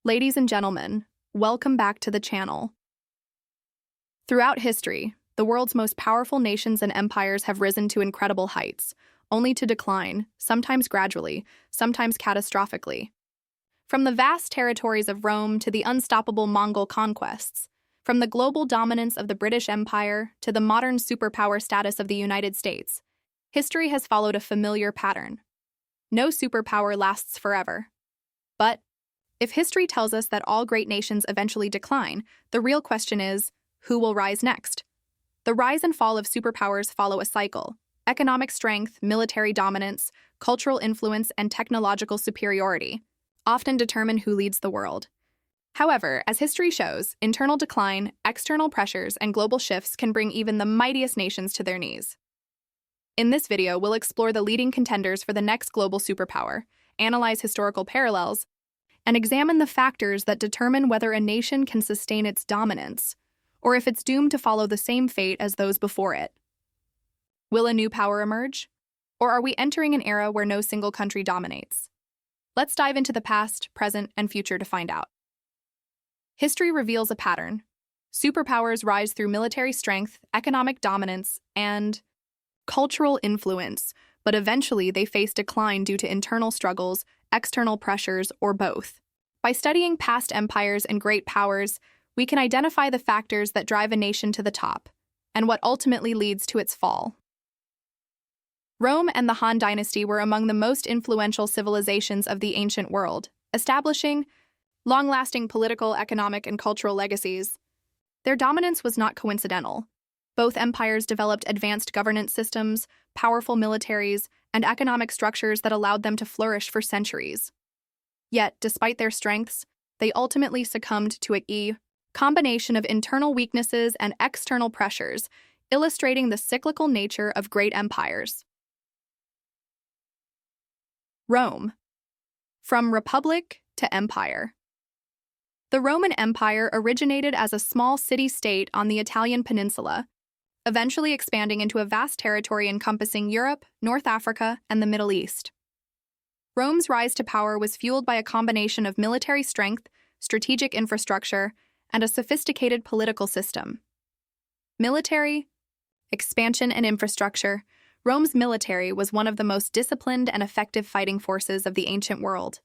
Ladies and gentlemen, welcome back to the channel. Throughout history, the world's most powerful nations and empires have risen to incredible heights, only to decline, sometimes gradually, sometimes catastrophically. From the vast territories of Rome to the unstoppable Mongol conquests, from the global dominance of the British Empire to the modern superpower status of the United States, history has followed a familiar pattern. No superpower lasts forever. But if history tells us that all great nations eventually decline, the real question is, who will rise next? The rise and fall of superpowers follow a cycle. Economic strength, military dominance, cultural influence, and technological superiority often determine who leads the world. However, as history shows, internal decline, external pressures, and global shifts can bring even the mightiest nations to their knees. In this video, we'll explore the leading contenders for the next global superpower, analyze historical parallels, and examine the factors that determine whether a nation can sustain its dominance, or if it's doomed to follow the same fate as those before it. Will a new power emerge? Or are we entering an era where no single country dominates? Let's dive into the past, present, and future to find out. History reveals a pattern. Superpowers rise through military strength, economic dominance, and cultural influence, but eventually they face decline due to internal struggles, external pressures, or both. By studying past empires and great powers, we can identify the factors that drive a nation to the top, and what ultimately leads to its fall. Rome and the Han Dynasty were among the most influential civilizations of the ancient world, establishing long-lasting political, economic, and cultural legacies. Their dominance was not coincidental. Both empires developed advanced governance systems, powerful militaries, and economic structures that allowed them to flourish for centuries. Yet, despite their strengths, they ultimately succumbed to a combination of internal weaknesses and external pressures, illustrating the cyclical nature of great empires. Rome. From republic to empire. The Roman Empire originated as a small city-state on the Italian peninsula, eventually expanding into a vast territory encompassing Europe, North Africa, and the Middle East. Rome's rise to power was fueled by a combination of military strength, strategic infrastructure, and a sophisticated political system. Military, expansion, and infrastructure. Rome's military was one of the most disciplined and effective fighting forces of the ancient world.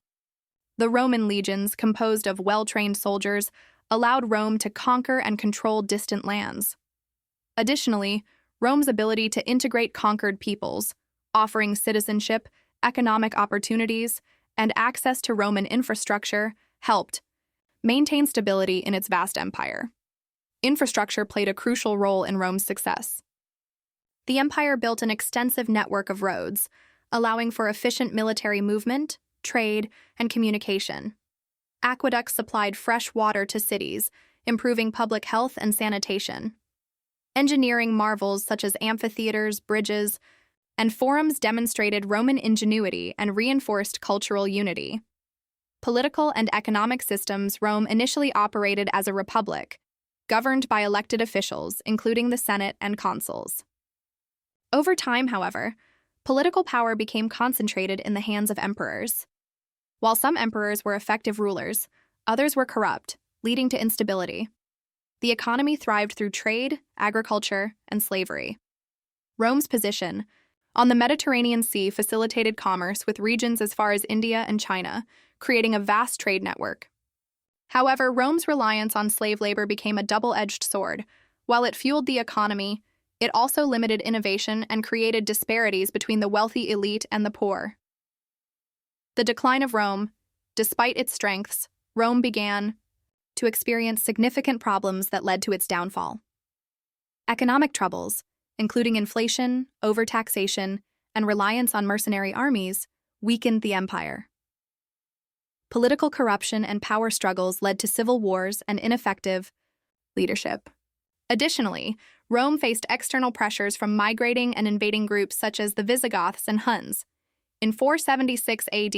The Roman legions, composed of well-trained soldiers, allowed Rome to conquer and control distant lands. Additionally, Rome's ability to integrate conquered peoples, offering citizenship, economic opportunities, and access to Roman infrastructure, helped maintain stability in its vast empire. Infrastructure played a crucial role in Rome's success. The empire built an extensive network of roads, allowing for efficient military movement, trade, and communication. Aqueducts supplied fresh water to cities, improving public health and sanitation. Engineering marvels such as amphitheaters, bridges, and forums demonstrated Roman ingenuity and reinforced cultural unity. Political and economic systems. Rome initially operated as a republic, governed by elected officials, including the Senate and consuls. Over time, however, political power became concentrated in the hands of emperors. While some emperors were effective rulers, others were corrupt, leading to instability. The economy thrived through trade, agriculture, and slavery. Rome's position on the Mediterranean Sea facilitated commerce with regions as far as India and China, creating a vast trade network. However, Rome's reliance on slave labor became a double-edged sword. While it fueled the economy, it also limited innovation and created disparities between the wealthy elite and the poor. The decline of Rome. Despite its strengths, Rome began to experience significant problems that led to its downfall. Economic troubles, including inflation, overtaxation, and reliance on mercenary armies, weakened the empire. Political corruption and power struggles led to civil wars and ineffective leadership. Additionally, Rome faced external pressures from migrating and invading groups such as the Visigoths and Huns. In 476 AD,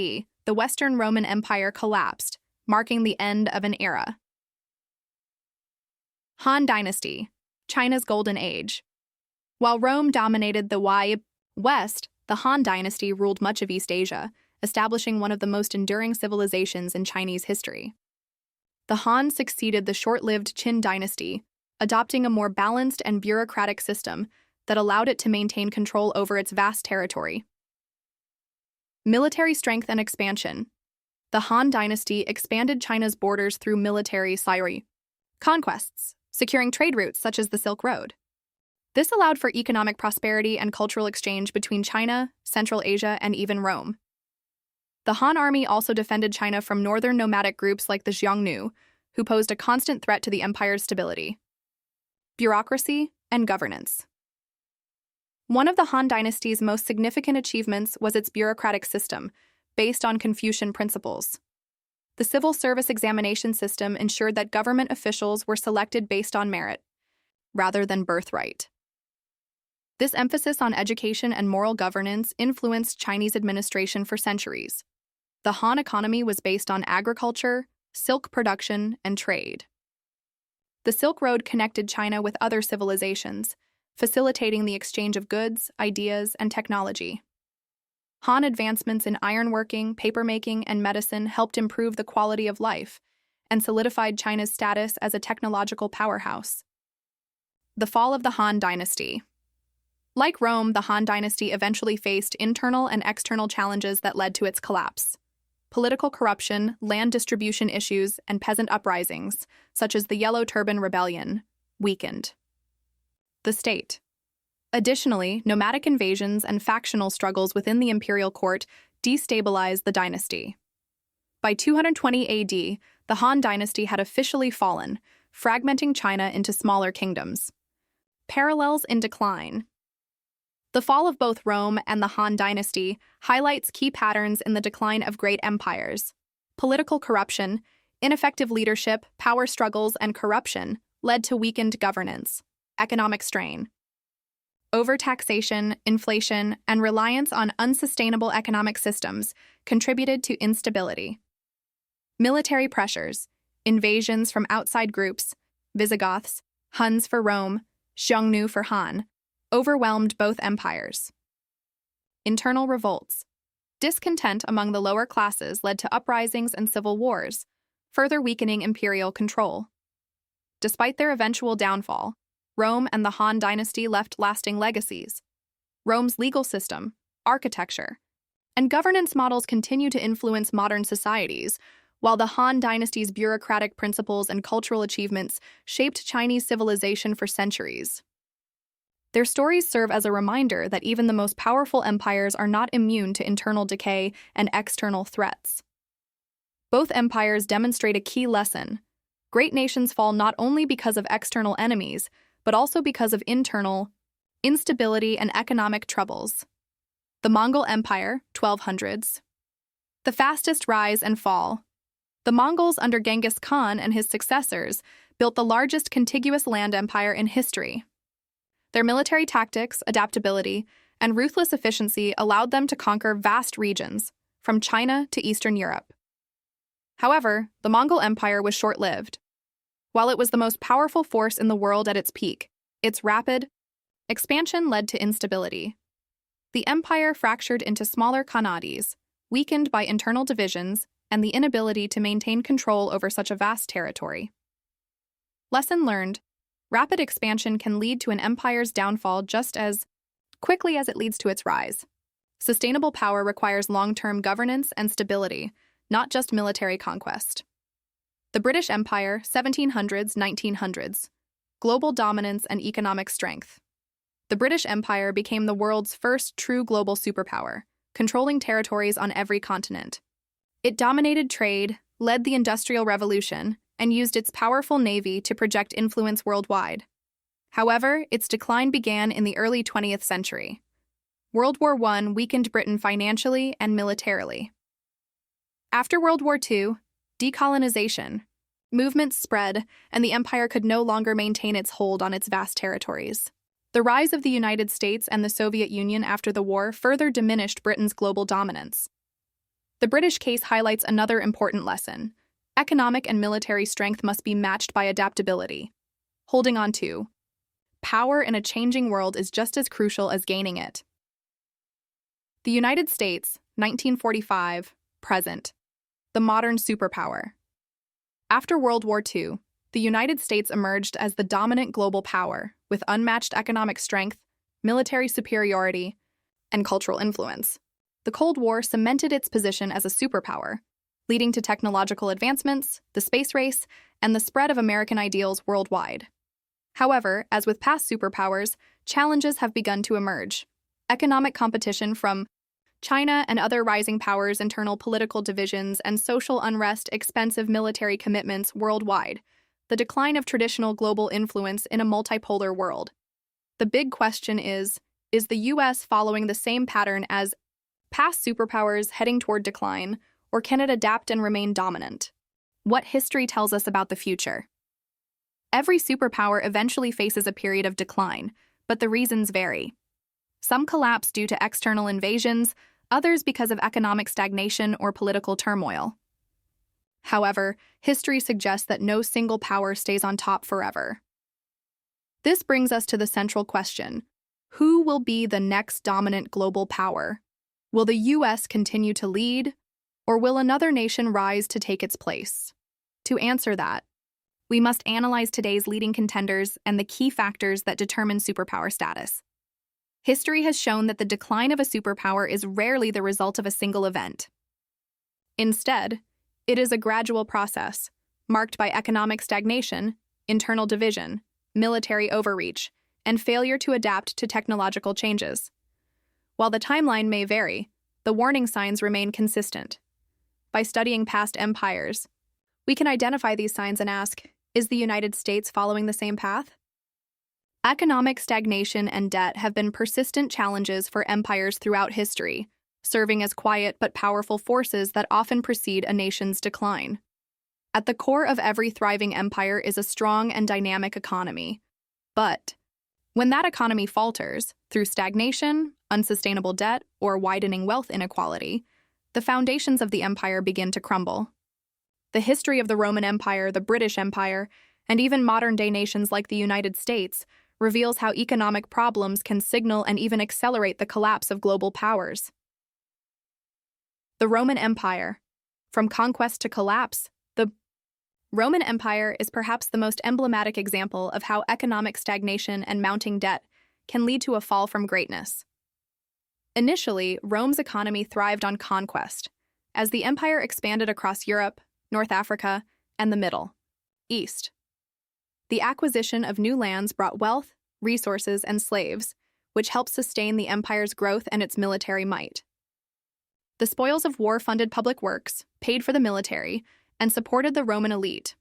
the Western Roman Empire collapsed, marking the end of an era. Han Dynasty, China's Golden Age. While Rome dominated the West, the Han Dynasty ruled much of East Asia, establishing one of the most enduring civilizations in Chinese history. The Han succeeded the short-lived Qin dynasty, adopting a more balanced and bureaucratic system that allowed it to maintain control over its vast territory. Military strength and expansion. The Han Dynasty expanded China's borders through military conquests, securing trade routes such as the Silk Road. This allowed for economic prosperity and cultural exchange between China, Central Asia, and even Rome. The Han army also defended China from northern nomadic groups like the Xiongnu, who posed a constant threat to the empire's stability. Bureaucracy and governance. One of the Han Dynasty's most significant achievements was its bureaucratic system, based on Confucian principles. The civil service examination system ensured that government officials were selected based on merit, rather than birthright. This emphasis on education and moral governance influenced Chinese administration for centuries. The Han economy was based on agriculture, silk production, and trade. The Silk Road connected China with other civilizations, facilitating the exchange of goods, ideas, and technology. Han advancements in ironworking, papermaking, and medicine helped improve the quality of life and solidified China's status as a technological powerhouse. The fall of the Han Dynasty. Like Rome, the Han Dynasty eventually faced internal and external challenges that led to its collapse. Political corruption, land distribution issues, and peasant uprisings, such as the Yellow Turban Rebellion, weakened the state. Additionally, nomadic invasions and factional struggles within the imperial court destabilized the dynasty. By 220 AD, the Han Dynasty had officially fallen, fragmenting China into smaller kingdoms. Parallels in decline. The fall of both Rome and the Han Dynasty highlights key patterns in the decline of great empires. Political corruption, ineffective leadership, power struggles, and corruption led to weakened governance. Economic strain. Overtaxation, inflation, and reliance on unsustainable economic systems contributed to instability. Military pressures, invasions from outside groups, Visigoths, Huns for Rome, Xiongnu for Han, overwhelmed both empires. Internal revolts. Discontent among the lower classes led to uprisings and civil wars, further weakening imperial control. Despite their eventual downfall, Rome and the Han Dynasty left lasting legacies. Rome's legal system, architecture, and governance models continue to influence modern societies, while the Han Dynasty's bureaucratic principles and cultural achievements shaped Chinese civilization for centuries. Their stories serve as a reminder that even the most powerful empires are not immune to internal decay and external threats. Both empires demonstrate a key lesson. Great nations fall not only because of external enemies, but also because of internal instability and economic troubles. The Mongol Empire, 1200s. The fastest rise and fall. The Mongols under Genghis Khan and his successors built the largest contiguous land empire in history. Their military tactics, adaptability, and ruthless efficiency allowed them to conquer vast regions, from China to Eastern Europe. However, the Mongol Empire was short-lived. While it was the most powerful force in the world at its peak, its rapid expansion led to instability. The empire fractured into smaller khanats, weakened by internal divisions and the inability to maintain control over such a vast territory. Lesson learned: rapid expansion can lead to an empire's downfall just as quickly as it leads to its rise. Sustainable power requires long-term governance and stability, not just military conquest. The British Empire, 1700s, 1900s. Global dominance and economic strength. The British Empire became the world's first true global superpower, controlling territories on every continent. It dominated trade, led the Industrial Revolution, and used its powerful navy to project influence worldwide. However, its decline began in the early 20th century. World War I weakened Britain financially and militarily. After World War II, decolonization movements spread, and the empire could no longer maintain its hold on its vast territories. The rise of the United States and the Soviet Union after the war further diminished Britain's global dominance. The British case highlights another important lesson. Economic and military strength must be matched by adaptability. Holding on to power in a changing world is just as crucial as gaining it. The United States, 1945, present. The modern superpower. After World War II, the United States emerged as the dominant global power with unmatched economic strength, military superiority, and cultural influence. The Cold War cemented its position as a superpower, leading to technological advancements, the space race, and the spread of American ideals worldwide. However, as with past superpowers, challenges have begun to emerge. Economic competition from China and other rising powers, internal political divisions, and social unrest, expensive military commitments worldwide, the decline of traditional global influence in a multipolar world. The big question is the U.S. following the same pattern as past superpowers heading toward decline, or can it adapt and remain dominant? What history tells us about the future? Every superpower eventually faces a period of decline, but the reasons vary. Some collapse due to external invasions, others because of economic stagnation or political turmoil. However, history suggests that no single power stays on top forever. This brings us to the central question: who will be the next dominant global power? Will the U.S. continue to lead, or will another nation rise to take its place? To answer that, we must analyze today's leading contenders and the key factors that determine superpower status. History has shown that the decline of a superpower is rarely the result of a single event. Instead, it is a gradual process, marked by economic stagnation, internal division, military overreach, and failure to adapt to technological changes. While the timeline may vary, the warning signs remain consistent. By studying past empires, we can identify these signs and ask, is the United States following the same path? Economic stagnation and debt have been persistent challenges for empires throughout history, serving as quiet but powerful forces that often precede a nation's decline. At the core of every thriving empire is a strong and dynamic economy. But when that economy falters, through stagnation, unsustainable debt, or widening wealth inequality, the foundations of the empire begin to crumble. The history of the Roman Empire, the British Empire, and even modern-day nations like the United States reveals how economic problems can signal and even accelerate the collapse of global powers. The Roman Empire. From conquest to collapse, the Roman Empire is perhaps the most emblematic example of how economic stagnation and mounting debt can lead to a fall from greatness. Initially, Rome's economy thrived on conquest, as the empire expanded across Europe, North Africa, and the Middle East. The acquisition of new lands brought wealth, resources, and slaves, which helped sustain the empire's growth and its military might. The spoils of war funded public works, paid for the military, and supported the Roman elite.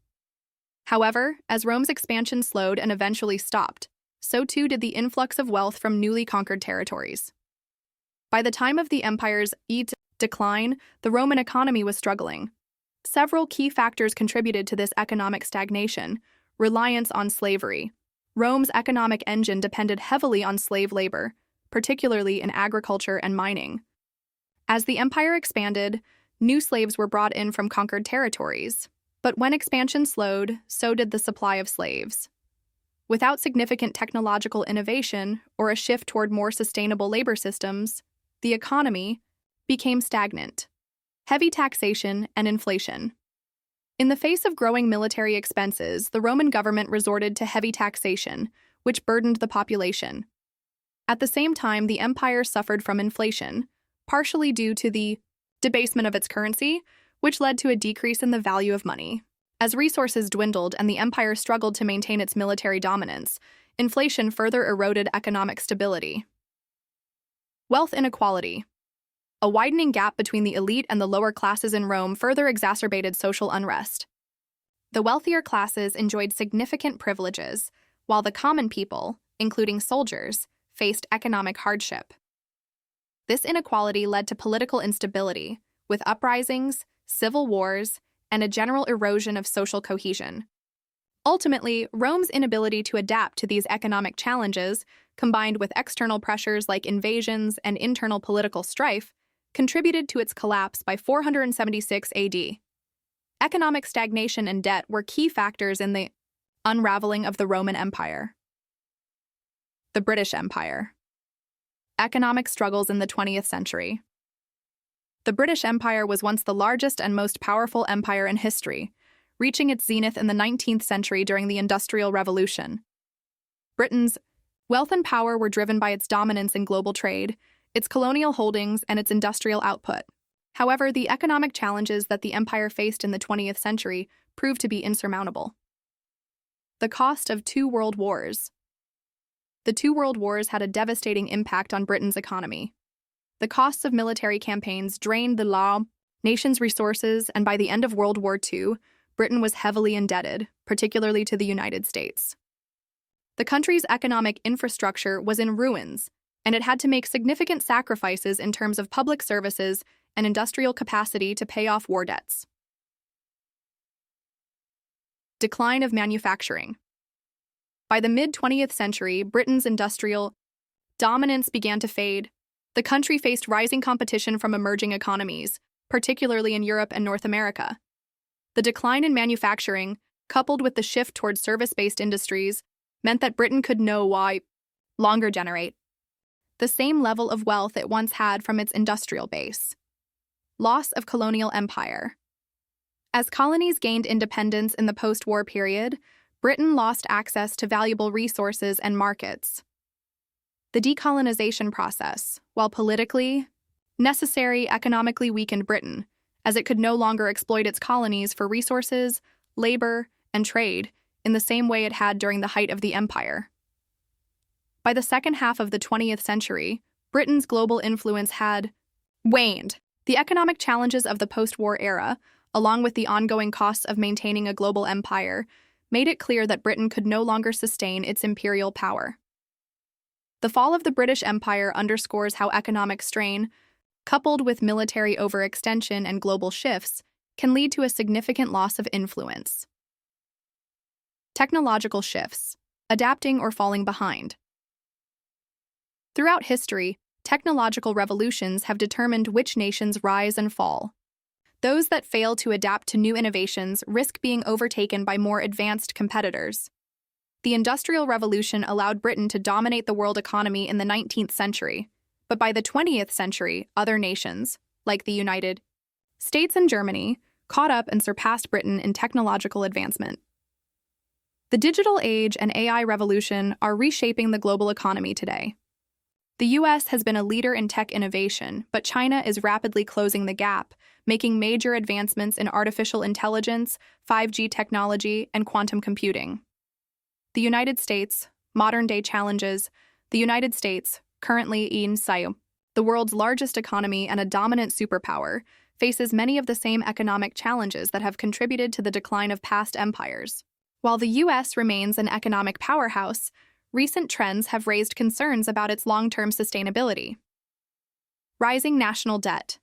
However, as Rome's expansion slowed and eventually stopped, so too did the influx of wealth from newly conquered territories. By the time of the empire's decline, the Roman economy was struggling. Several key factors contributed to this economic stagnation: reliance on slavery. Rome's economic engine depended heavily on slave labor, particularly in agriculture and mining. As the empire expanded, new slaves were brought in from conquered territories. But when expansion slowed, so did the supply of slaves. Without significant technological innovation or a shift toward more sustainable labor systems, the economy became stagnant. Heavy taxation and inflation. In the face of growing military expenses, the Roman government resorted to heavy taxation, which burdened the population. At the same time, the empire suffered from inflation, partially due to the debasement of its currency, which led to a decrease in the value of money. As resources dwindled and the empire struggled to maintain its military dominance, inflation further eroded economic stability. Wealth inequality. A widening gap between the elite and the lower classes in Rome further exacerbated social unrest. The wealthier classes enjoyed significant privileges, while the common people, including soldiers, faced economic hardship. This inequality led to political instability, with uprisings, civil wars, and a general erosion of social cohesion. Ultimately, Rome's inability to adapt to these economic challenges, combined with external pressures like invasions and internal political strife, contributed to its collapse by 476 AD. Economic stagnation and debt were key factors in the unraveling of the Roman Empire. The British Empire. Economic struggles in the 20th century. The British Empire was once the largest and most powerful empire in history, reaching its zenith in the 19th century during the Industrial Revolution. Britain's wealth and power were driven by its dominance in global trade, its colonial holdings, and its industrial output. However, the economic challenges that the empire faced in the 20th century proved to be insurmountable. The cost of two world wars. The two world wars had a devastating impact on Britain's economy. The costs of military campaigns drained the nation's resources, and by the end of World War II, Britain was heavily indebted, particularly to the United States. The country's economic infrastructure was in ruins, and it had to make significant sacrifices in terms of public services and industrial capacity to pay off war debts. Decline of manufacturing. By the mid-20th century, Britain's industrial dominance began to fade. The country faced rising competition from emerging economies, particularly in Europe and North America. The decline in manufacturing, coupled with the shift towards service-based industries, meant that Britain could no longer generate the same level of wealth it once had from its industrial base. Loss of colonial empire. As colonies gained independence in the post-war period, Britain lost access to valuable resources and markets. The decolonization process, while politically necessary, economically weakened Britain, as it could no longer exploit its colonies for resources, labor, and trade in the same way it had during the height of the empire. By the second half of the 20th century, Britain's global influence had waned. The economic challenges of the post-war era, along with the ongoing costs of maintaining a global empire, made it clear that Britain could no longer sustain its imperial power. The fall of the British Empire underscores how economic strain, coupled with military overextension and global shifts, can lead to a significant loss of influence. Technological shifts, adapting or falling behind. Throughout history, technological revolutions have determined which nations rise and fall. Those that fail to adapt to new innovations risk being overtaken by more advanced competitors. The Industrial Revolution allowed Britain to dominate the world economy in the 19th century, but by the 20th century, other nations, like the United States and Germany, caught up and surpassed Britain in technological advancement. The digital age and AI revolution are reshaping the global economy today. The US has been a leader in tech innovation, but China is rapidly closing the gap, making major advancements in artificial intelligence, 5G technology, and quantum computing. The United States, modern-day challenges. The United States, currently the world's largest economy and a dominant superpower, faces many of the same economic challenges that have contributed to the decline of past empires. While the US remains an economic powerhouse, recent trends have raised concerns about its long-term sustainability. Rising national debt.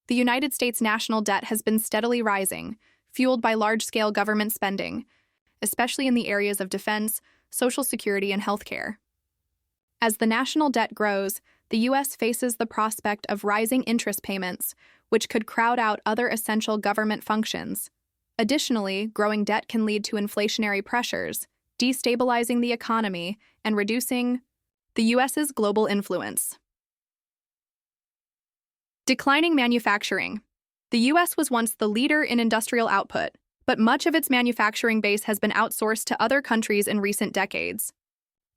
The United States' national debt has been steadily rising, fueled by large-scale government spending, especially in the areas of defense, social security, and healthcare. As the national debt grows, the U.S. faces the prospect of rising interest payments, which could crowd out other essential government functions. Additionally, growing debt can lead to inflationary pressures, destabilizing the economy and reducing the U.S.'s global influence. Declining manufacturing. The U.S. was once the leader in industrial output, but much of its manufacturing base has been outsourced to other countries in recent decades.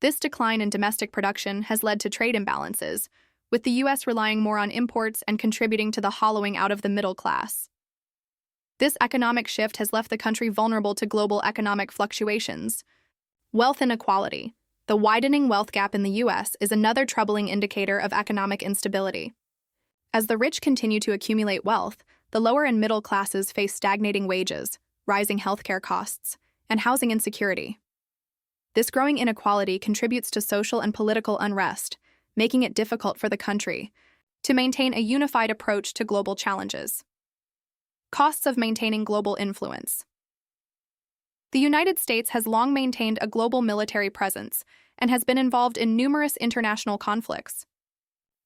This decline in domestic production has led to trade imbalances, with the U.S. relying more on imports and contributing to the hollowing out of the middle class. This economic shift has left the country vulnerable to global economic fluctuations. Wealth inequality. The widening wealth gap in the U.S. is another troubling indicator of economic instability. As the rich continue to accumulate wealth, the lower and middle classes face stagnating wages, rising healthcare costs, and housing insecurity. This growing inequality contributes to social and political unrest, making it difficult for the country to maintain a unified approach to global challenges. Costs of maintaining global influence. The United States has long maintained a global military presence and has been involved in numerous international conflicts.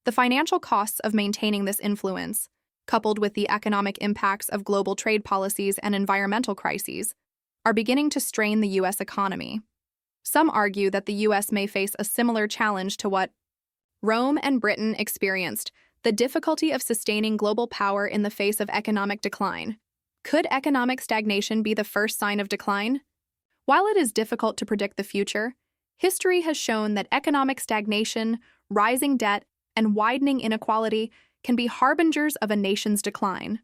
The financial costs of maintaining this influence, coupled with the economic impacts of global trade policies and environmental crises, are beginning to strain the U.S. economy. Some argue that the U.S. may face a similar challenge to what Rome and Britain experienced, the difficulty of sustaining global power in the face of economic decline. Could economic stagnation be the first sign of decline? While it is difficult to predict the future, history has shown that economic stagnation, rising debt, and widening inequality can be harbingers of a nation's decline.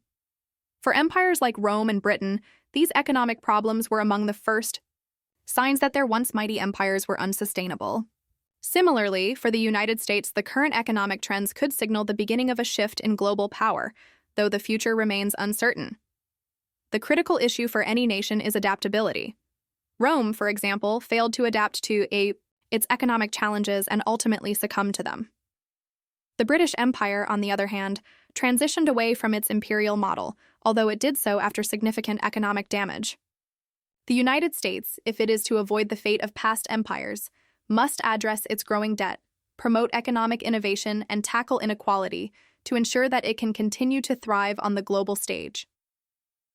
For empires like Rome and Britain, these economic problems were among the first signs that their once mighty empires were unsustainable. Similarly, for the United States, the current economic trends could signal the beginning of a shift in global power, though the future remains uncertain. The critical issue for any nation is adaptability. Rome, for example, failed to adapt to its economic challenges and ultimately succumbed to them. The British Empire, on the other hand, transitioned away from its imperial model, although it did so after significant economic damage. The United States, if it is to avoid the fate of past empires, must address its growing debt, promote economic innovation, and tackle inequality to ensure that it can continue to thrive on the global stage.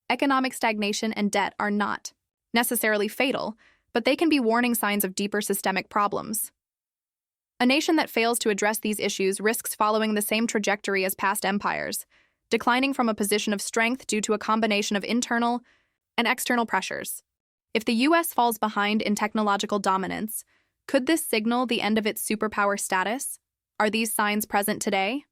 Economic stagnation and debt are not necessarily fatal, but they can be warning signs of deeper systemic problems. A nation that fails to address these issues risks following the same trajectory as past empires, declining from a position of strength due to a combination of internal and external pressures. If the U.S. falls behind in technological dominance, could this signal the end of its superpower status? Are these signs present today?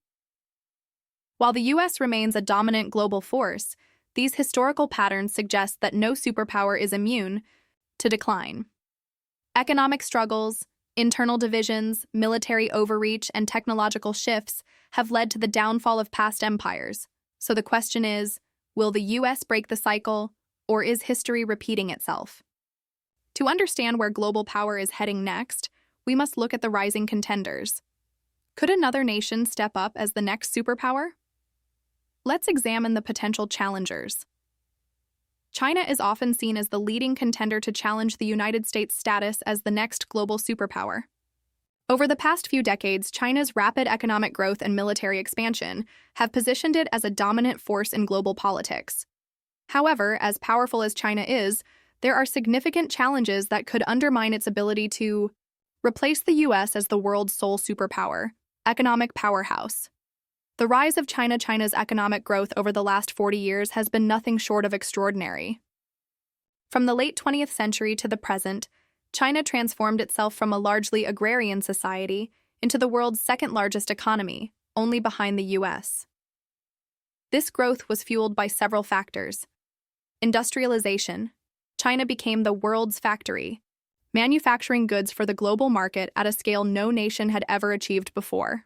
While the U.S. remains a dominant global force, these historical patterns suggest that no superpower is immune to decline. Economic struggles, internal divisions, military overreach, and technological shifts have led to the downfall of past empires. So the question is, will the U.S. break the cycle, or is history repeating itself? To understand where global power is heading next, we must look at the rising contenders. Could another nation step up as the next superpower? Let's examine the potential challengers. China is often seen as the leading contender to challenge the United States' status as the next global superpower. Over the past few decades, China's rapid economic growth and military expansion have positioned it as a dominant force in global politics. However, as powerful as China is, there are significant challenges that could undermine its ability to replace the U.S. as the world's sole superpower, economic powerhouse. The rise of China's economic growth over the last 40 years has been nothing short of extraordinary. From the late 20th century to the present, China transformed itself from a largely agrarian society into the world's second-largest economy, only behind the U.S. This growth was fueled by several factors. Industrialization. China became the world's factory, manufacturing goods for the global market at a scale no nation had ever achieved before.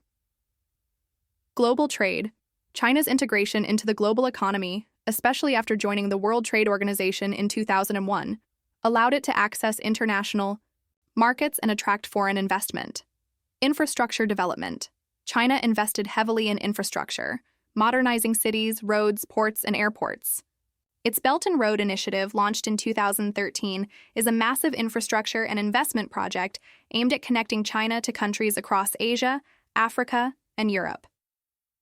Global trade. China's integration into the global economy, especially after joining the World Trade Organization in 2001, allowed it to access international markets and attract foreign investment. Infrastructure development. China invested heavily in infrastructure, modernizing cities, roads, ports, and airports. Its Belt and Road Initiative, launched in 2013, is a massive infrastructure and investment project aimed at connecting China to countries across Asia, Africa, and Europe.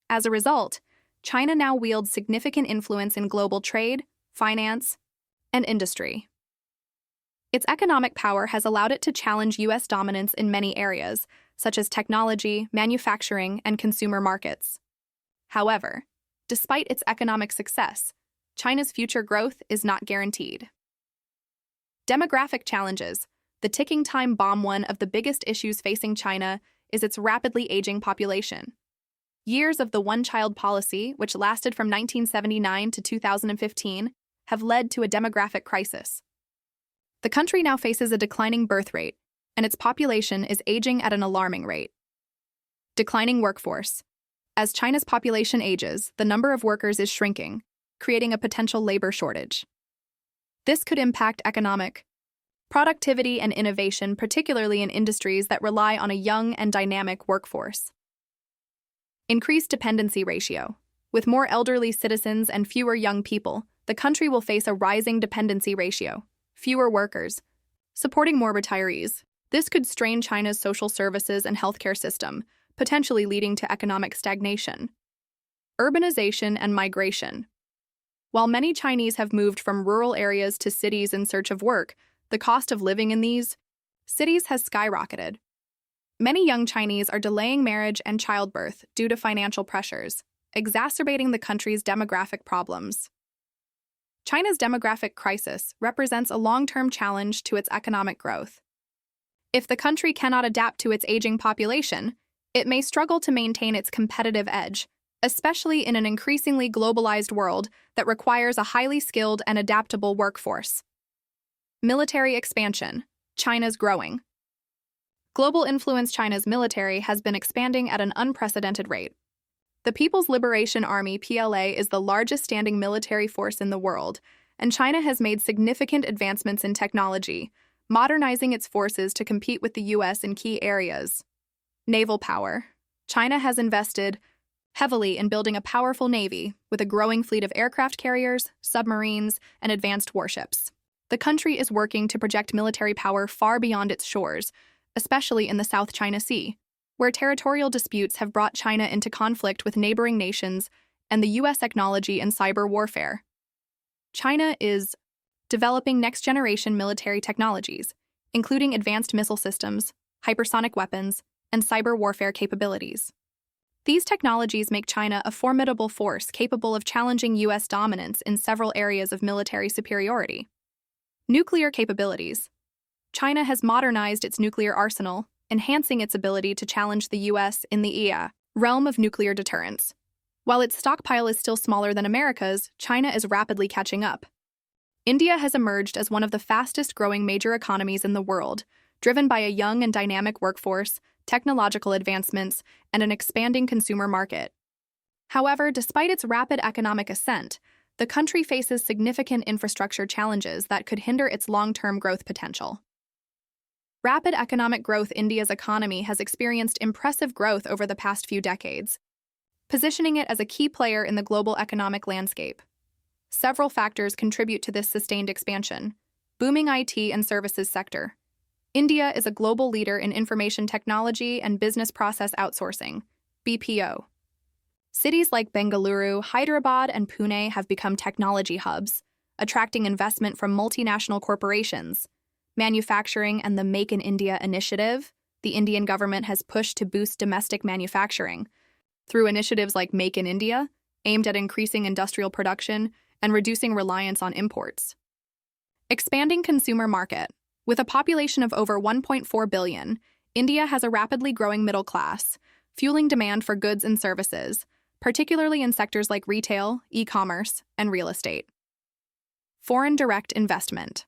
As a result, China now wields significant influence in global trade, finance, and industry. Its economic power has allowed it to challenge U.S. dominance in many areas, such as technology, manufacturing, and consumer markets. However, despite its economic success, China's future growth is not guaranteed. Demographic challenges. The ticking time bomb. One of the biggest issues facing China is its rapidly aging population. Years of the one-child policy, which lasted from 1979 to 2015, have led to a demographic crisis. The country now faces a declining birth rate, and its population is aging at an alarming rate. Declining workforce. As China's population ages, the number of workers is shrinking, creating a potential labor shortage. This could impact economic productivity and innovation, particularly in industries that rely on a young and dynamic workforce. Increased dependency ratio. With more elderly citizens and fewer young people, the country will face a rising dependency ratio, fewer workers, supporting more retirees. This could strain China's social services and healthcare system, potentially leading to economic stagnation. Urbanization and migration. While many Chinese have moved from rural areas to cities in search of work, the cost of living in these cities has skyrocketed. Many young Chinese are delaying marriage and childbirth due to financial pressures, exacerbating the country's demographic problems. China's demographic crisis represents a long-term challenge to its economic growth. If the country cannot adapt to its aging population, it may struggle to maintain its competitive edge, especially in an increasingly globalized world that requires a highly skilled and adaptable workforce. Military expansion. China's growing. Global influence. China's military has been expanding at an unprecedented rate. The People's Liberation Army (PLA) is the largest standing military force in the world, and China has made significant advancements in technology, modernizing its forces to compete with the U.S. in key areas. Naval power. China has invested heavily in building a powerful navy with a growing fleet of aircraft carriers, submarines, and advanced warships. The country is working to project military power far beyond its shores, especially in the South China Sea, where territorial disputes have brought China into conflict with neighboring nations and the U.S. technology and cyber warfare. China is developing next-generation military technologies, including advanced missile systems, hypersonic weapons, and cyber warfare capabilities. These technologies make China a formidable force capable of challenging U.S. dominance in several areas of military superiority. Nuclear capabilities. China has modernized its nuclear arsenal, enhancing its ability to challenge the U.S. in the realm of nuclear deterrence. While its stockpile is still smaller than America's, China is rapidly catching up. India has emerged as one of the fastest-growing major economies in the world, driven by a young and dynamic workforce, technological advancements, and an expanding consumer market. However, despite its rapid economic ascent, the country faces significant infrastructure challenges that could hinder its long-term growth potential. Rapid economic growth. India's economy has experienced impressive growth over the past few decades, positioning it as a key player in the global economic landscape. Several factors contribute to this sustained expansion. Booming IT and services sector. India is a global leader in information technology and business process outsourcing, BPO. Cities like Bengaluru, Hyderabad, and Pune have become technology hubs, attracting investment from multinational corporations. Manufacturing and the Make in India initiative. The Indian government has pushed to boost domestic manufacturing through initiatives like Make in India, aimed at increasing industrial production and reducing reliance on imports. Expanding consumer market. With a population of over 1.4 billion, India has a rapidly growing middle class, fueling demand for goods and services, particularly in sectors like retail, e-commerce, and real estate. Foreign direct investment.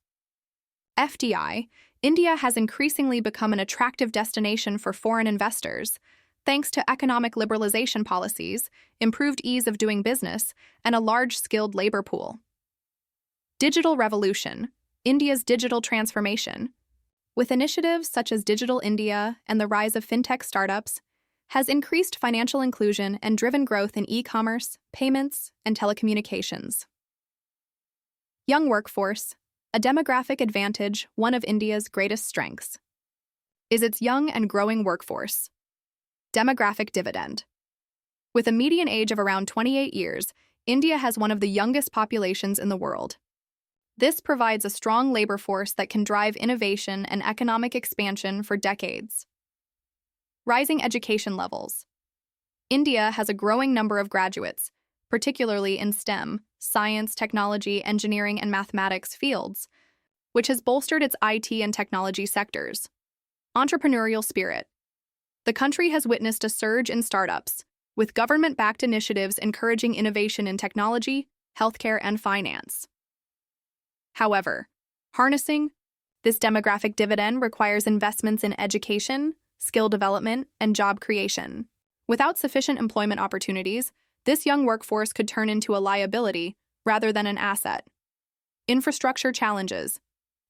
FDI. India has increasingly become an attractive destination for foreign investors, thanks to economic liberalization policies, improved ease of doing business, and a large skilled labor pool. Digital revolution. India's digital transformation, with initiatives such as Digital India and the rise of fintech startups, has increased financial inclusion and driven growth in e-commerce, payments, and telecommunications. Young workforce, a demographic advantage. One of India's greatest strengths is its young and growing workforce. Demographic dividend. With a median age of around 28 years, India has one of the youngest populations in the world. This provides a strong labor force that can drive innovation and economic expansion for decades. Rising education levels. India has a growing number of graduates, particularly in STEM, science, technology, engineering, and mathematics fields, which has bolstered its IT and technology sectors. Entrepreneurial spirit. The country has witnessed a surge in startups, with government-backed initiatives encouraging innovation in technology, healthcare, and finance. However, harnessing this demographic dividend requires investments in education, skill development, and job creation. Without sufficient employment opportunities, this young workforce could turn into a liability rather than an asset. Infrastructure challenges.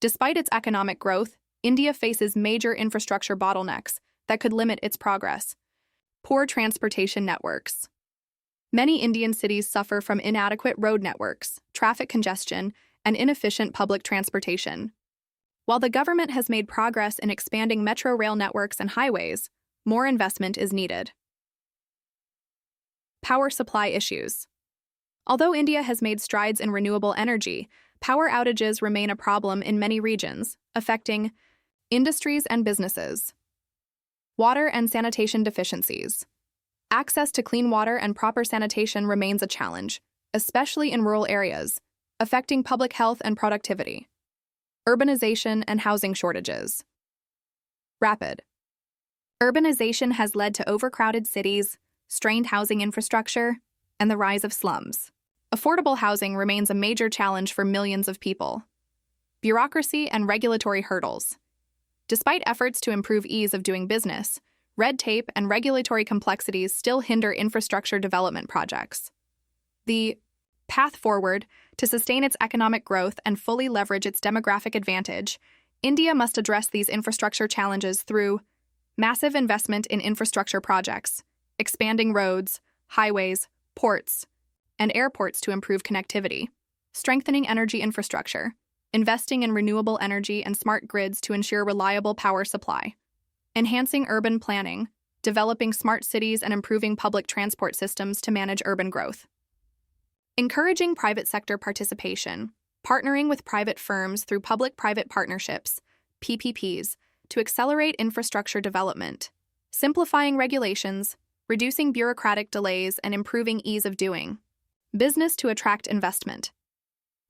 Despite its economic growth, India faces major infrastructure bottlenecks that could limit its progress. Poor transportation networks. Many Indian cities suffer from inadequate road networks, traffic congestion, and inefficient public transportation. While the government has made progress in expanding metro rail networks and highways, more investment is needed. Power supply issues. Although India has made strides in renewable energy, power outages remain a problem in many regions, affecting industries and businesses. Water and sanitation deficiencies. Access to clean water and proper sanitation remains a challenge, especially in rural areas. affecting public health and productivity. Urbanization and housing shortages. Rapid. Urbanization has led to overcrowded cities, strained housing infrastructure, and the rise of slums. Affordable housing remains a major challenge for millions of people. Bureaucracy and regulatory hurdles. Despite efforts to improve ease of doing business, red tape and regulatory complexities still hinder infrastructure development projects. The path forward to sustain its economic growth and fully leverage its demographic advantage, India must address these infrastructure challenges through massive investment in infrastructure projects, expanding roads, highways, ports, and airports to improve connectivity, strengthening energy infrastructure, investing in renewable energy and smart grids to ensure reliable power supply, enhancing urban planning, developing smart cities and improving public transport systems to manage urban growth. Encouraging private sector participation, partnering with private firms through public-private partnerships, PPPs, to accelerate infrastructure development, simplifying regulations, reducing bureaucratic delays, and improving ease of doing business to attract investment.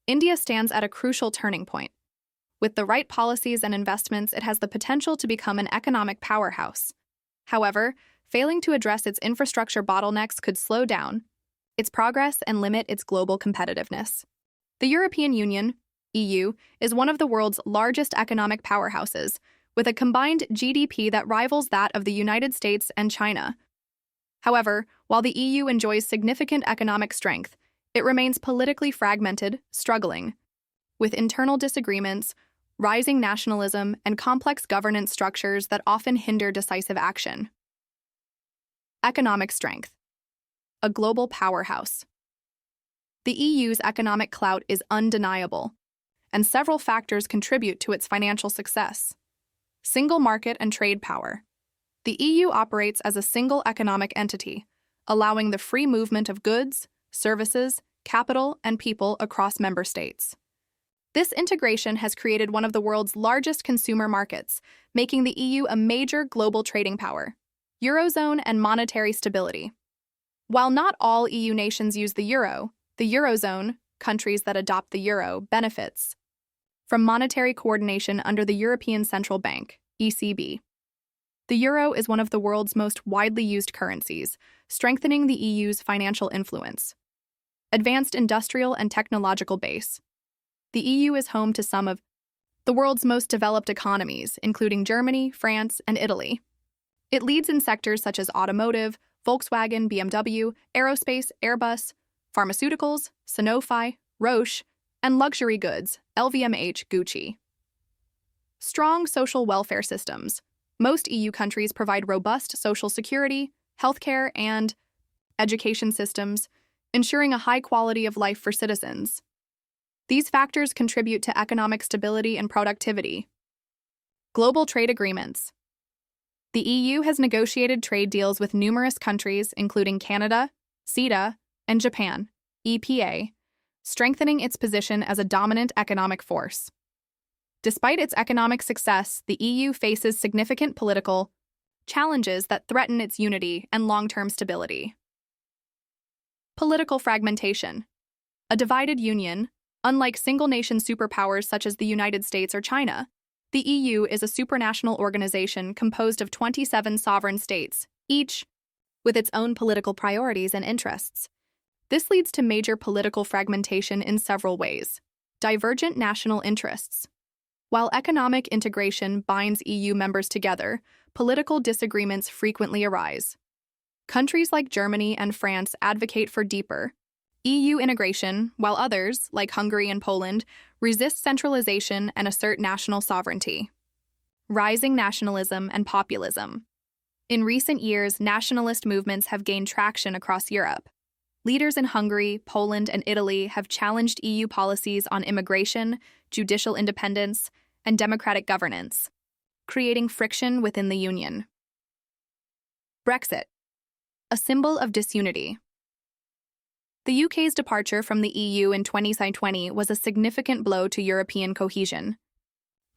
India stands at a crucial turning point. With the right policies and investments, it has the potential to become an economic powerhouse. However, failing to address its infrastructure bottlenecks could slow down its progress and limit its global competitiveness. The European Union, EU, is one of the world's largest economic powerhouses, with a combined GDP that rivals that of the United States and China. However, while the EU enjoys significant economic strength, it remains politically fragmented, struggling with internal disagreements, rising nationalism, and complex governance structures that often hinder decisive action. Economic strength. A global powerhouse. The EU's economic clout is undeniable, and several factors contribute to its financial success. Single market and trade power. The EU operates as a single economic entity, allowing the free movement of goods, services, capital, and people across member states. This integration has created one of the world's largest consumer markets, making the EU a major global trading power. Eurozone and monetary stability. While not all EU nations use the Eurozone, countries that adopt the euro, benefits from monetary coordination under the European Central Bank, ECB. The euro is one of the world's most widely used currencies, strengthening the EU's financial influence. Advanced industrial and technological base. The EU is home to some of the world's most developed economies, including Germany, France, and Italy. It leads in sectors such as automotive, Volkswagen, BMW, aerospace, Airbus, pharmaceuticals, Sanofi, Roche, and luxury goods, LVMH, Gucci. Strong social welfare systems. Most EU countries provide robust social security, healthcare, and education systems, ensuring a high quality of life for citizens. These factors contribute to economic stability and productivity. Global trade agreements. The EU has negotiated trade deals with numerous countries, including Canada, CETA, and Japan, EPA, strengthening its position as a dominant economic force. Despite its economic success, the EU faces significant political challenges that threaten its unity and long-term stability. Political fragmentation. A divided union, unlike single-nation superpowers such as the United States or China, the EU is a supranational organization composed of 27 sovereign states, each with its own political priorities and interests. This leads to major political fragmentation in several ways. Divergent national interests. While economic integration binds EU members together, political disagreements frequently arise. Countries like Germany and France advocate for deeper EU integration, while others, like Hungary and Poland, resist centralization and assert national sovereignty. Rising nationalism and populism. In recent years, nationalist movements have gained traction across Europe. Leaders in Hungary, Poland, and Italy have challenged EU policies on immigration, judicial independence, and democratic governance, creating friction within the Union. Brexit. A symbol of disunity. The UK's departure from the EU in 2020 was a significant blow to European cohesion.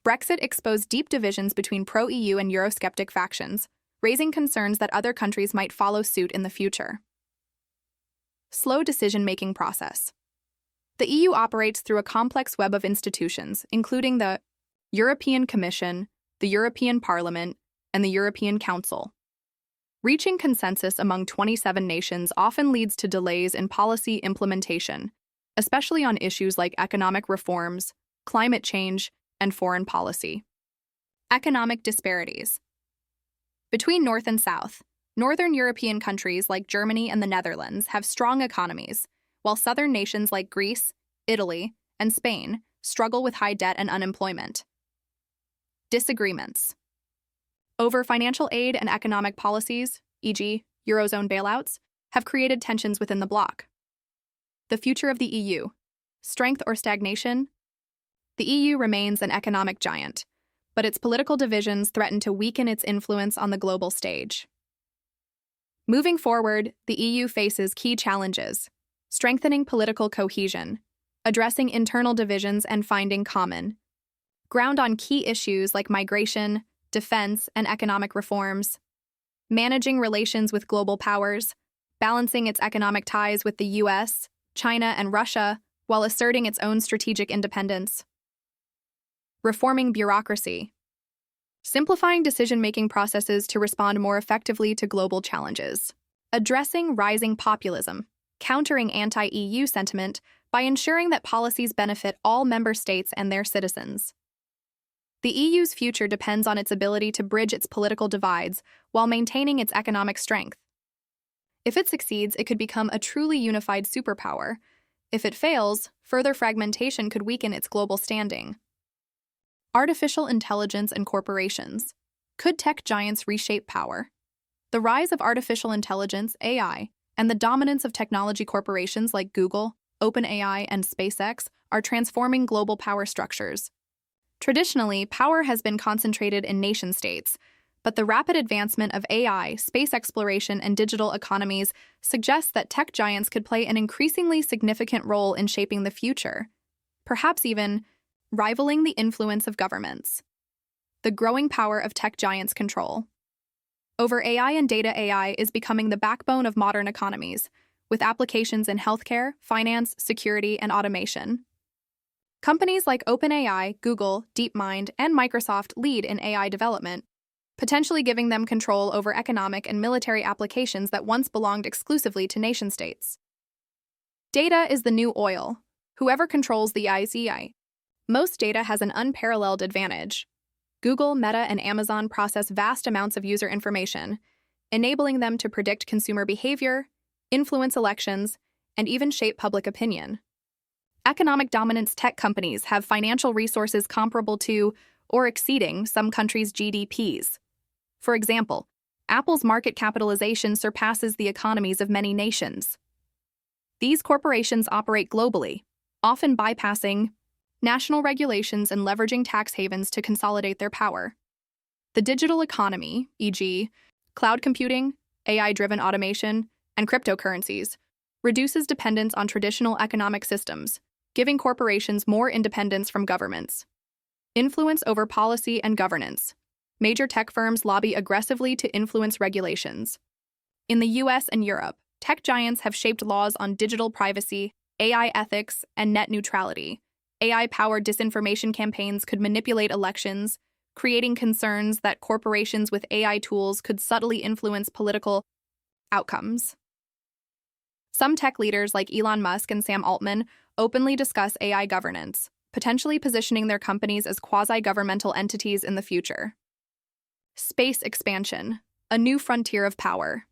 Brexit exposed deep divisions between pro-EU and Eurosceptic factions, raising concerns that other countries might follow suit in the future. Slow decision-making process. The EU operates through a complex web of institutions, including the European Commission, the European Parliament, and the European Council. Reaching consensus among 27 nations often leads to delays in policy implementation, especially on issues like economic reforms, climate change, and foreign policy. Economic disparities. Between North and South, Northern European countries like Germany and the Netherlands have strong economies, while Southern nations like Greece, Italy, and Spain struggle with high debt and unemployment. Disagreements. Over financial aid and economic policies, e.g., Eurozone bailouts, have created tensions within the bloc. The future of the EU. Strength or stagnation? The EU remains an economic giant, but its political divisions threaten to weaken its influence on the global stage. Moving forward, the EU faces key challenges: strengthening political cohesion, addressing internal divisions and finding common ground on key issues like migration, defense, and economic reforms, managing relations with global powers, balancing its economic ties with the US, China, and Russia while asserting its own strategic independence. Reforming bureaucracy. Simplifying decision-making processes to respond more effectively to global challenges. Addressing rising populism, countering anti-EU sentiment by ensuring that policies benefit all member states and their citizens. The EU's future depends on its ability to bridge its political divides while maintaining its economic strength. If it succeeds, it could become a truly unified superpower. If it fails, further fragmentation could weaken its global standing. Artificial intelligence and corporations. Could tech giants reshape power? The rise of artificial intelligence, AI, and the dominance of technology corporations like Google, OpenAI, and SpaceX are transforming global power structures. Traditionally, power has been concentrated in nation-states, but the rapid advancement of AI, space exploration, and digital economies suggests that tech giants could play an increasingly significant role in shaping the future, perhaps even rivaling the influence of governments. The growing power of tech giants' control over AI and data. AI is becoming the backbone of modern economies, with applications in healthcare, finance, security, and automation. Companies like OpenAI, Google, DeepMind, and Microsoft lead in AI development, potentially giving them control over economic and military applications that once belonged exclusively to nation-states. Data is the new oil. Whoever controls the AI. Most data has an unparalleled advantage. Google, Meta, and Amazon process vast amounts of user information, enabling them to predict consumer behavior, influence elections, and even shape public opinion. Economic dominance. Tech companies have financial resources comparable to or exceeding some countries' GDPs. For example, Apple's market capitalization surpasses the economies of many nations. These corporations operate globally, often bypassing national regulations and leveraging tax havens to consolidate their power. The digital economy, e.g., cloud computing, AI-driven automation, and cryptocurrencies, reduces dependence on traditional economic systems, giving corporations more independence from governments. Influence over policy and governance. Major tech firms lobby aggressively to influence regulations. In the US and Europe, tech giants have shaped laws on digital privacy, AI ethics, and net neutrality. AI-powered disinformation campaigns could manipulate elections, creating concerns that corporations with AI tools could subtly influence political outcomes. Some tech leaders like Elon Musk and Sam Altman openly discuss AI governance, potentially positioning their companies as quasi-governmental entities in the future. Space expansion, a new frontier of power.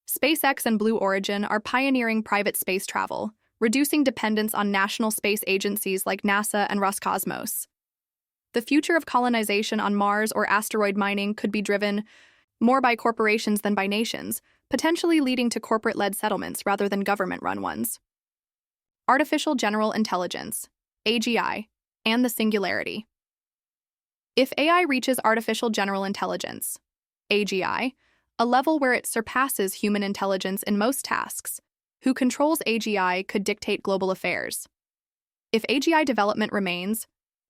SpaceX and Blue Origin are pioneering private space travel, reducing dependence on national space agencies like NASA and Roscosmos. The future of colonization on Mars or asteroid mining could be driven more by corporations than by nations, potentially leading to corporate-led settlements rather than government-run ones. Artificial General Intelligence, AGI, and the singularity. If AI reaches artificial general intelligence, AGI, a level where it surpasses human intelligence in most tasks, who controls AGI could dictate global affairs. If AGI development remains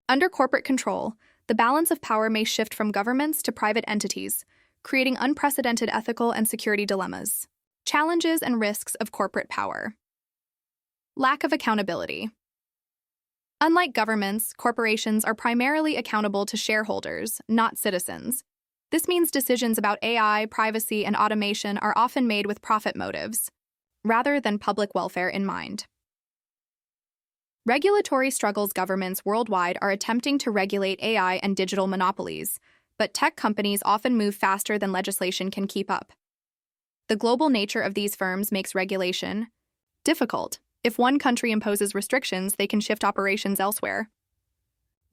under corporate control, the balance of power may shift from governments to private entities, creating unprecedented ethical and security dilemmas. Challenges and risks of corporate power. Lack of accountability. Unlike governments, corporations are primarily accountable to shareholders, not citizens. This means decisions about AI, privacy, and automation are often made with profit motives, rather than public welfare in mind. Regulatory struggles. Governments worldwide are attempting to regulate AI and digital monopolies, but tech companies often move faster than legislation can keep up. The global nature of these firms makes regulation difficult. If one country imposes restrictions, they can shift operations elsewhere.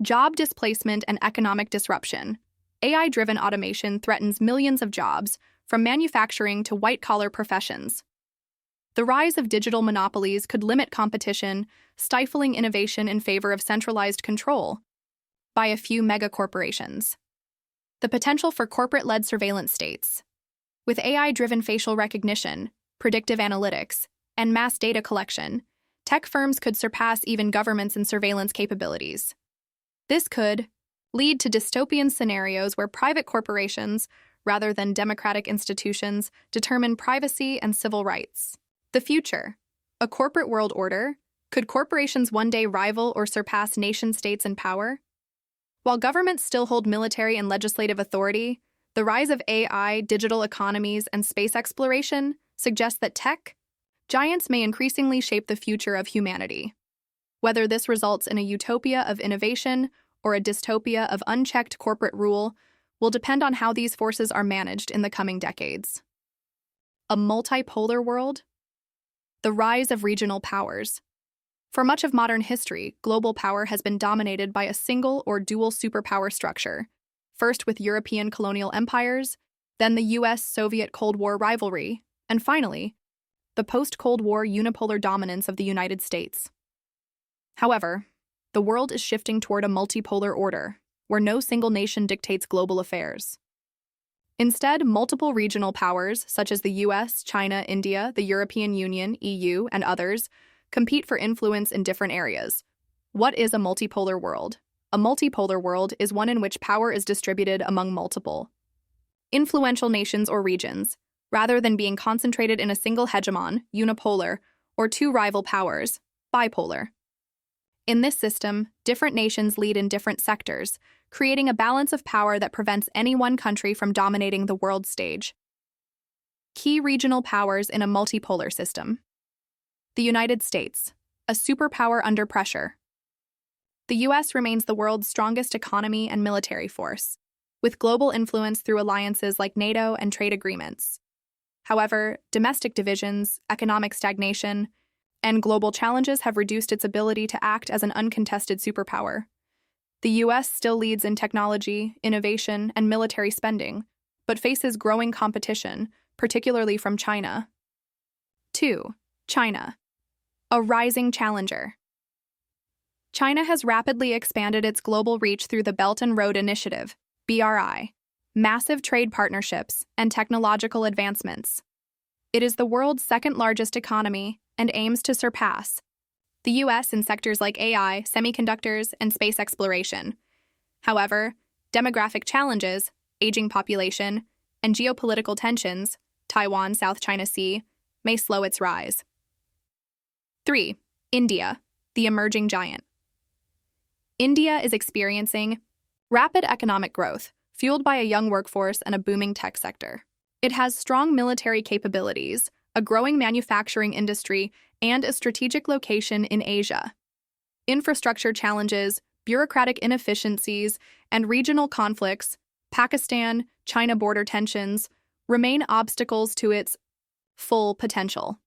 Job displacement and economic disruption. AI-driven automation threatens millions of jobs, from manufacturing to white-collar professions. The rise of digital monopolies could limit competition, stifling innovation in favor of centralized control by a few megacorporations. The potential for corporate-led surveillance states. With AI-driven facial recognition, predictive analytics, and mass data collection, tech firms could surpass even governments in surveillance capabilities. This could lead to dystopian scenarios where private corporations, rather than democratic institutions, determine privacy and civil rights. The future. A corporate world order? Could corporations one day rival or surpass nation-states in power? While governments still hold military and legislative authority, the rise of AI, digital economies, and space exploration suggests that tech giants may increasingly shape the future of humanity. Whether this results in a utopia of innovation or a dystopia of unchecked corporate rule will depend on how these forces are managed in the coming decades. A multipolar world? The rise of regional powers. For much of modern history, global power has been dominated by a single or dual superpower structure, first with European colonial empires, then the US-Soviet Cold War rivalry, and finally, the post-Cold War unipolar dominance of the United States. However, the world is shifting toward a multipolar order, where no single nation dictates global affairs. Instead, multiple regional powers, such as the US, China, India, the European Union, EU, and others, compete for influence in different areas. What is a multipolar world? A multipolar world is one in which power is distributed among multiple influential nations or regions, rather than being concentrated in a single hegemon, unipolar, or two rival powers, bipolar. In this system, different nations lead in different sectors, creating a balance of power that prevents any one country from dominating the world stage. Key regional powers in a multipolar system. The United States, a superpower under pressure. The US remains the world's strongest economy and military force, with global influence through alliances like NATO and trade agreements. However, domestic divisions, economic stagnation, and global challenges have reduced its ability to act as an uncontested superpower. The US still leads in technology, innovation, and military spending, but faces growing competition, particularly from China. 2. China, a rising challenger. China has rapidly expanded its global reach through the Belt and Road Initiative, BRI, massive trade partnerships, and technological advancements. It is the world's second-largest economy and aims to surpass the US in sectors like AI, semiconductors, and space exploration. However, demographic challenges, aging population, and geopolitical tensions, Taiwan, South China Sea, may slow its rise. 3. India, the emerging giant. India is experiencing rapid economic growth, fueled by a young workforce and a booming tech sector. It has strong military capabilities, a growing manufacturing industry, and a strategic location in Asia. Infrastructure challenges, bureaucratic inefficiencies, and regional conflicts, Pakistan, China border tensions, remain obstacles to its full potential.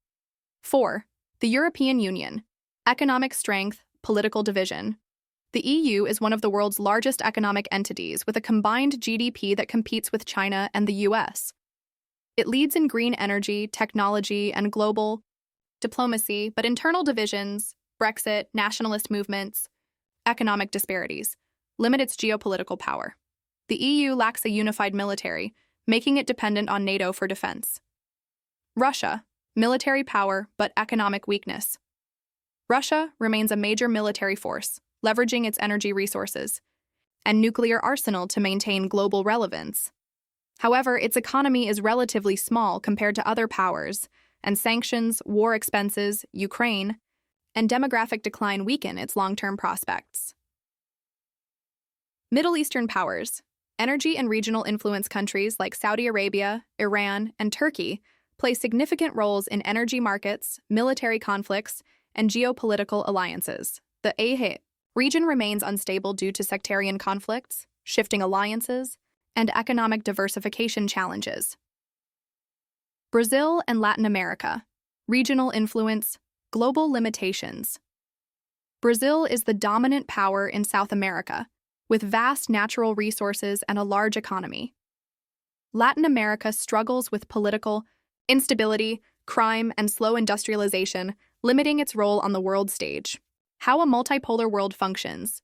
4. The European Union, economic strength, political division. The EU is one of the world's largest economic entities with a combined GDP that competes with China and the US. It leads in green energy, technology, and global diplomacy, but internal divisions, Brexit, nationalist movements, economic disparities limit its geopolitical power. The EU lacks a unified military, making it dependent on NATO for defense. Russia, military power but economic weakness. Russia remains a major military force, leveraging its energy resources and nuclear arsenal to maintain global relevance. However, its economy is relatively small compared to other powers, and sanctions, war expenses, Ukraine, and demographic decline weaken its long-term prospects. Middle Eastern powers. Energy and regional influence countries like Saudi Arabia, Iran, and Turkey play significant roles in energy markets, military conflicts, and geopolitical alliances. The AHE region remains unstable due to sectarian conflicts, shifting alliances, and economic diversification challenges. Brazil and Latin America. Regional influence, global limitations. Brazil is the dominant power in South America, with vast natural resources and a large economy. Latin America struggles with political instability, crime, and slow industrialization, limiting its role on the world stage. How a multipolar world functions.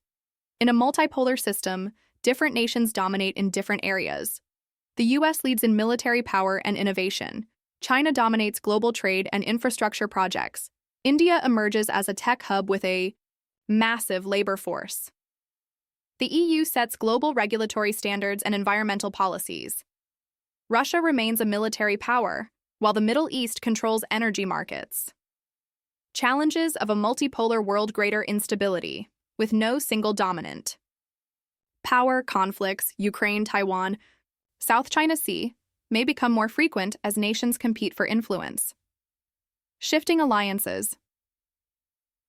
In a multipolar system, different nations dominate in different areas. The US leads in military power and innovation. China dominates global trade and infrastructure projects. India emerges as a tech hub with a massive labor force. The EU sets global regulatory standards and environmental policies. Russia remains a military power, while the Middle East controls energy markets. Challenges of a multipolar world: greater instability, with no single dominant. Power conflicts, Ukraine, Taiwan, South China Sea, may become more frequent as nations compete for influence. Shifting alliances.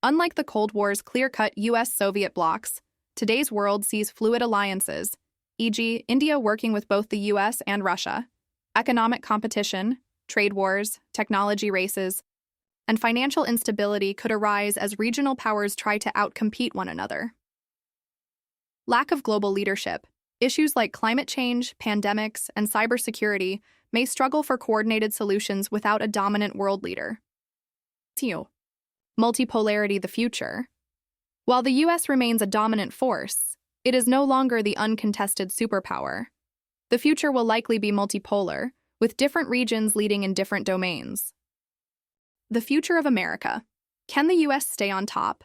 Unlike the Cold War's clear-cut US-Soviet blocs, today's world sees fluid alliances, e.g., India working with both the US and Russia, economic competition, trade wars, technology races, and financial instability could arise as regional powers try to outcompete one another. Lack of global leadership. Issues like climate change, pandemics, and cybersecurity may struggle for coordinated solutions without a dominant world leader. Multipolarity: the future. While the US remains a dominant force, it is no longer the uncontested superpower. The future will likely be multipolar, with different regions leading in different domains. The future of America. Can the US stay on top?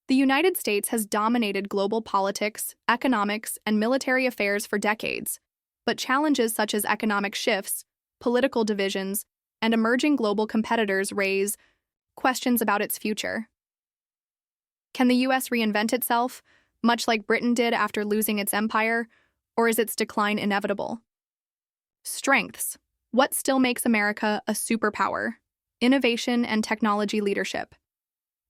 The United States has dominated global politics, economics, and military affairs for decades, but challenges such as economic shifts, political divisions, and emerging global competitors raise questions about its future. Can the US reinvent itself, much like Britain did after losing its empire, or is its decline inevitable? Strengths. What still makes America a superpower? Innovation and technology leadership.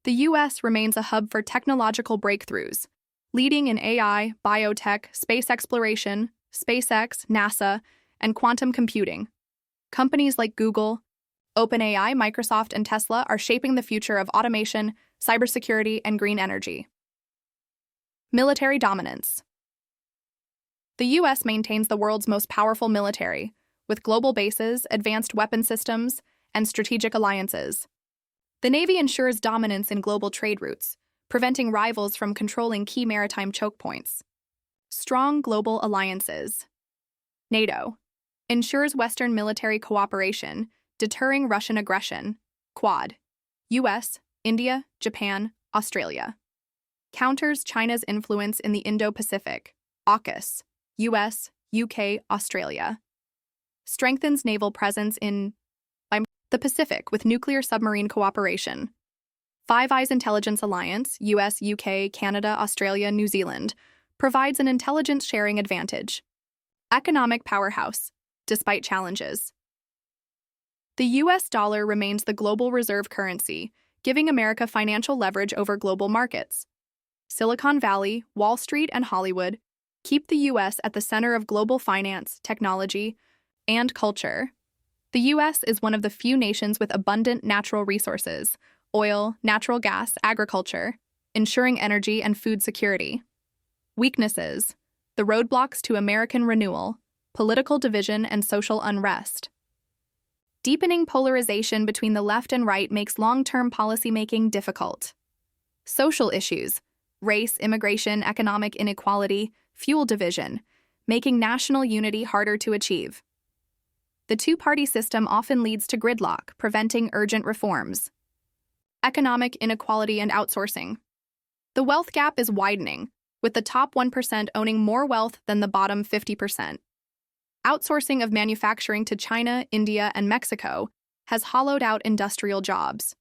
The US remains a hub for technological breakthroughs, leading in AI, biotech, space exploration, SpaceX, NASA, and quantum computing. Companies like Google, OpenAI, Microsoft, and Tesla are shaping the future of automation, cybersecurity, and green energy. Military dominance. The US maintains the world's most powerful military, with global bases, advanced weapon systems, and strategic alliances. The Navy ensures dominance in global trade routes, preventing rivals from controlling key maritime choke points. Strong global alliances. NATO ensures Western military cooperation, deterring Russian aggression. Quad. US, India, Japan, Australia. Counters China's influence in the Indo-Pacific. AUKUS. US, UK, Australia. Strengthens naval presence in the Pacific with nuclear submarine cooperation. Five Eyes Intelligence Alliance, US, UK, Canada, Australia, New Zealand, provides an intelligence sharing advantage. Economic powerhouse, despite challenges. The US dollar remains the global reserve currency, giving America financial leverage over global markets. Silicon Valley, Wall Street, and Hollywood keep the US at the center of global finance, technology, and culture. The US is one of the few nations with abundant natural resources, oil, natural gas, agriculture, ensuring energy and food security. Weaknesses: the roadblocks to American renewal, political division, and social unrest. Deepening polarization between the left and right makes long-term policymaking difficult. Social issues: race, immigration, economic inequality, fuel division, making national unity harder to achieve. The two-party system often leads to gridlock, preventing urgent reforms. Economic inequality and outsourcing. The wealth gap is widening, with the top 1% owning more wealth than the bottom 50%. Outsourcing of manufacturing to China, India, and Mexico has hollowed out industrial jobs.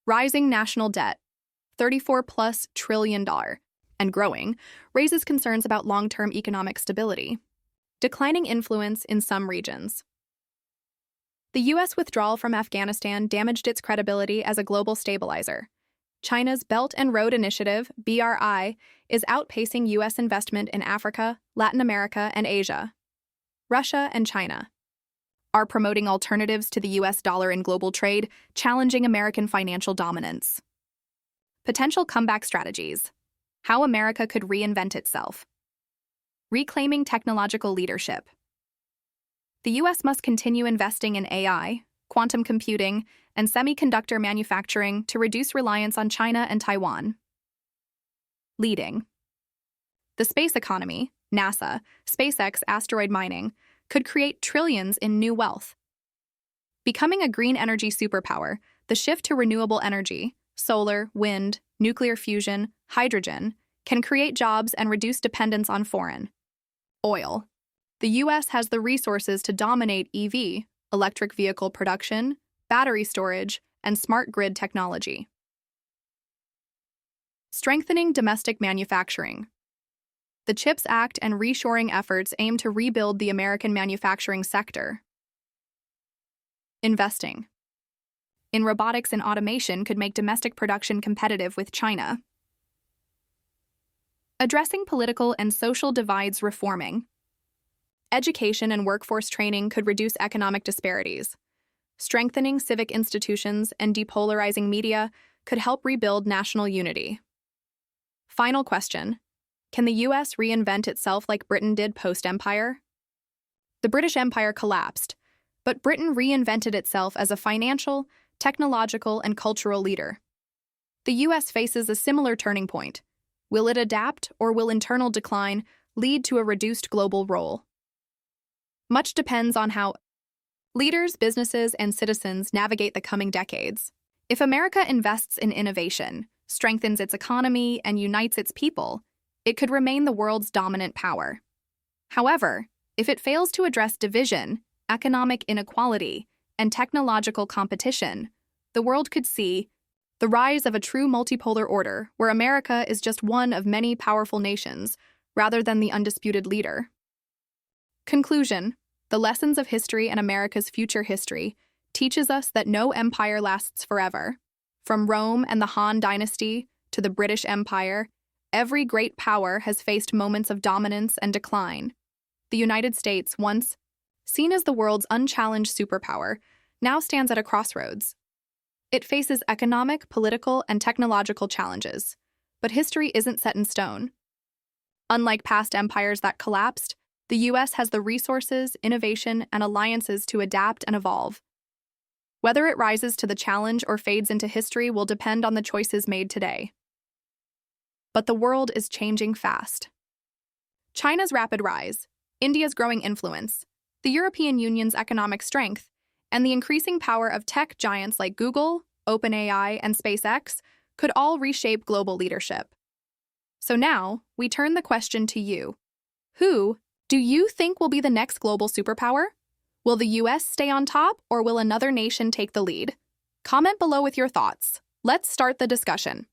Rising national debt, $34+ trillion, and growing, raises concerns about long-term economic stability. Declining influence in some regions. The U.S. withdrawal from Afghanistan damaged its credibility as a global stabilizer. China's Belt and Road Initiative, BRI, is outpacing U.S. investment in Africa, Latin America, and Asia. Russia and China are promoting alternatives to the U.S. dollar in global trade, challenging American financial dominance. Potential comeback strategies. How America could reinvent itself. Reclaiming technological leadership. The U.S. must continue investing in AI, quantum computing, and semiconductor manufacturing to reduce reliance on China and Taiwan. Leading. The space economy, NASA, SpaceX asteroid mining, could create trillions in new wealth. Becoming a green energy superpower, the shift to renewable energy, solar, wind, nuclear fusion, hydrogen, can create jobs and reduce dependence on foreign oil. The U.S. has the resources to dominate EV, electric vehicle production, battery storage, and smart grid technology. Strengthening domestic manufacturing. The CHIPS Act and reshoring efforts aim to rebuild the American manufacturing sector. Investing in robotics and automation could make domestic production competitive with China. Addressing political and social divides. Reforming education and workforce training could reduce economic disparities. Strengthening civic institutions and depolarizing media could help rebuild national unity. Final question. Can the U.S. reinvent itself like Britain did post-Empire? The British Empire collapsed, but Britain reinvented itself as a financial, technological, and cultural leader. The U.S. faces a similar turning point. Will it adapt, or will internal decline lead to a reduced global role? Much depends on how leaders, businesses, and citizens navigate the coming decades. If America invests in innovation, strengthens its economy, and unites its people, it could remain the world's dominant power. However, if it fails to address division, economic inequality, and technological competition, the world could see the rise of a true multipolar order where America is just one of many powerful nations rather than the undisputed leader. Conclusion. The lessons of history and America's future history teaches us that no empire lasts forever. From Rome and the Han Dynasty to the British Empire, every great power has faced moments of dominance and decline. The United States, once seen as the world's unchallenged superpower, now stands at a crossroads. It faces economic, political, and technological challenges, but history isn't set in stone. Unlike past empires that collapsed, the U.S. has the resources, innovation, and alliances to adapt and evolve. Whether it rises to the challenge or fades into history will depend on the choices made today. But the world is changing fast. China's rapid rise, India's growing influence, the European Union's economic strength, and the increasing power of tech giants like Google, OpenAI, and SpaceX could all reshape global leadership. So now, we turn the question to you. Who do you think will be the next global superpower? Will the U.S. stay on top, or will another nation take the lead? Comment below with your thoughts. Let's start the discussion.